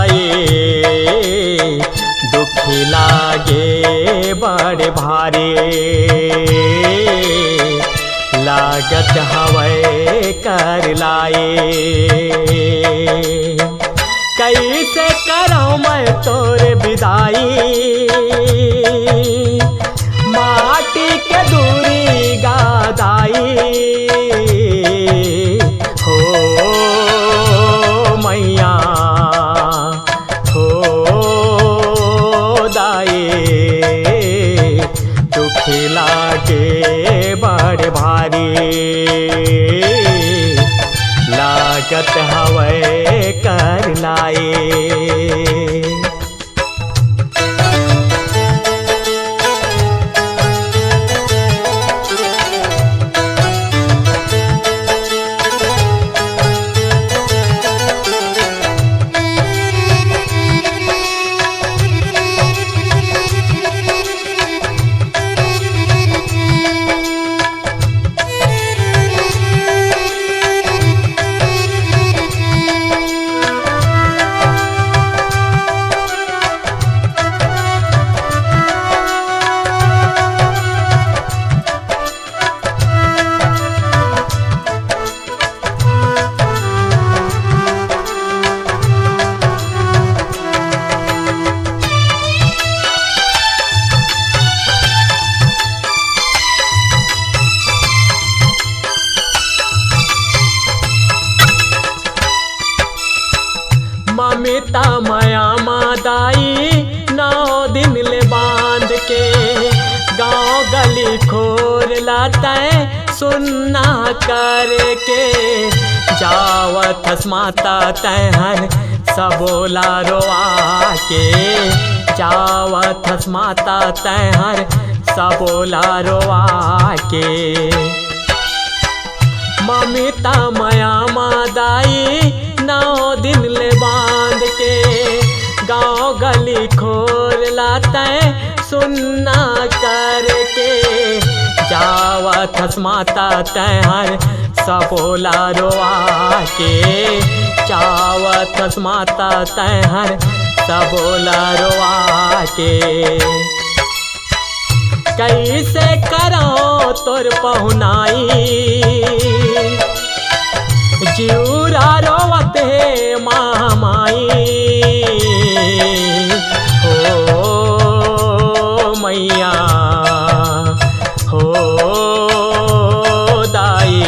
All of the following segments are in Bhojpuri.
दाई दुख लागे बड़ भारी लागत हवे कर लाए कैसे करूं मैं तोर विदाई माटी के दूरी गादाई हो मैया हो दाई दुख लागे बड़ भारी लागत हवे कर लाए। ममिता माया मादाई 9 दिन ले बांध के गाँव गली खोर लाते सुन्ना करके जावत हसमाता तहन सबोला रोआ के जावत हसमाता तहन सबोला रोआ के ममिता माया मादाई 9 दिन ले बांध के गाँव गली खोर लाते सुन्ना करके जावत हसमाता तहर सबोला रोआ के जावत हसमाता तहर सबोला रोआ के कैसे करो तोर पहुनाई जिउरा रोवत है मामाई हो मैया हो दाई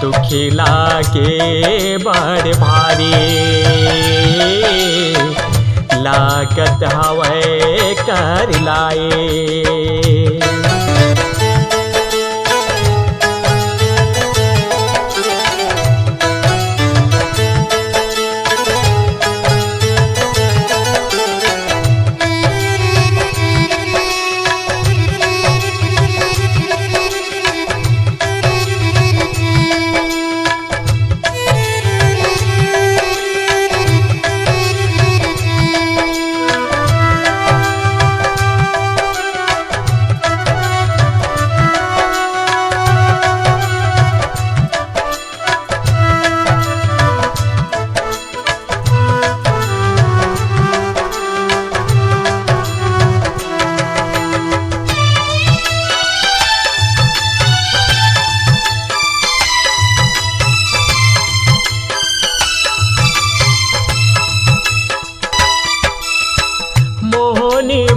दुखी लागे बड़ भारी लागत हवे कर लाए।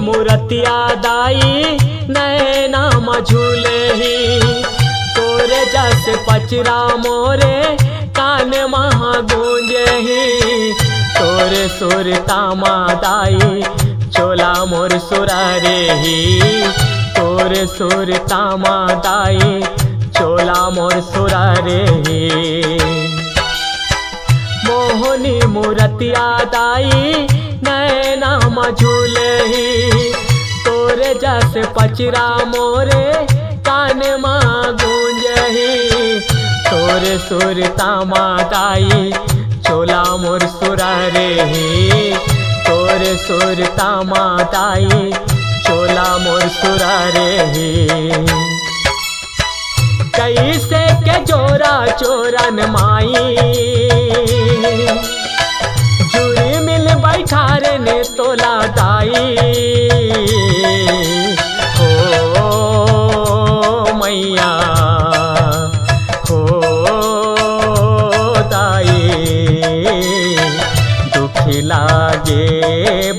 मूर्तिया दाई नैना मझूले ही तोरे जस पचरा मोरे कान महा गूंजे ही तोरे सुर तामा दाई चोला मोर सुरारे ही तोरे सुर तामा दाई चोला मोर सुरारे ही मोहनी मूर्तिया दाई नैना मझूले ही तोरे जस पचरा मोरे कान माँ गूंजही तोरे सुर तामा दाई चोला मोर सुरारे ही तोरे सुर तामा दाई चोला मोर सुरारे ही कैसे के जोरा चोरन माई दाई हो मैया हो दाई दुख लागे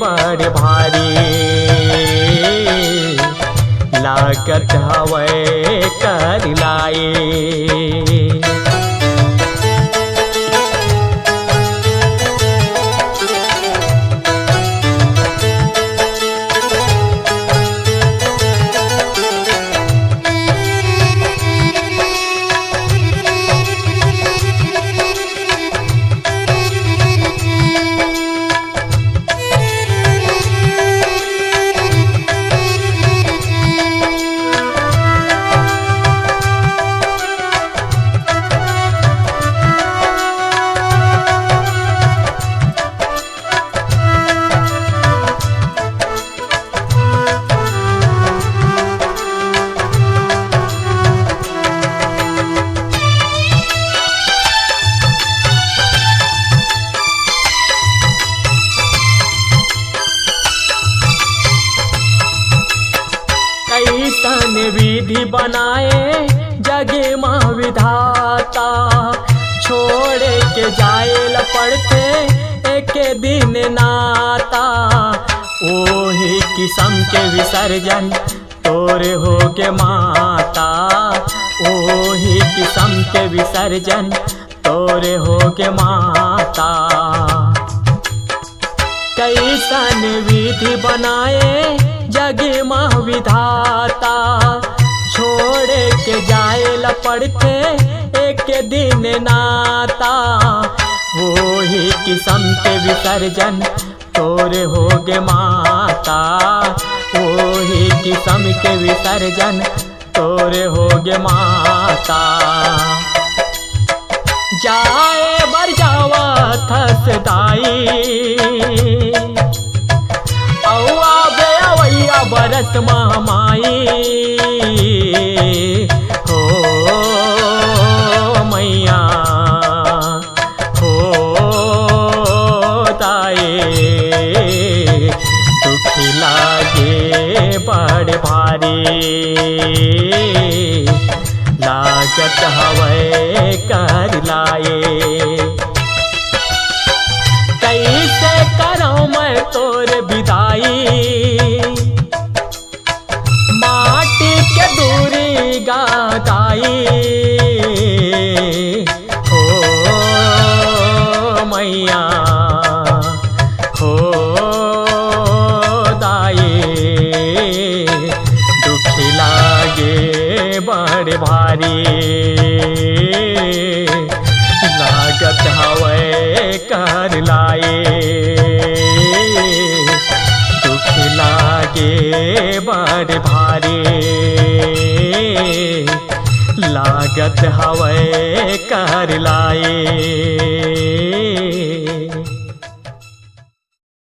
बड़ भारी लागत हवे कर लाए। कैसन विधि बनाए जगे माँ विधाता छोड़े के जाएल पड़ते एक दिन नाता। ओही किस्म के विसर्जन तोरे हो के माता ओही किस्म के विसर्जन तोरे हो के माता। कैसन विधि बनाए जगे माँ विधाता छोड़े के जाएल पड़ते एक दिन नाता। वही किस्म के विसर्जन तोरे हो गे माता वही किस्म के विसर्जन तोरे हो गे माता। जाए बर जावा थस दाई औआ बे अवैया बरस महामाई हो मैया हो ताए दुख लागे बड़ भारी लागत हवे कर लाए। कैसे करूं मैं तोर विदाई माटी के दूरी गादाई हो मैया हो दाई दुख लागे बड़ भारी लागत हवे कर लाए। दुख लागे बड़ भारी लागत हवे कर लाए।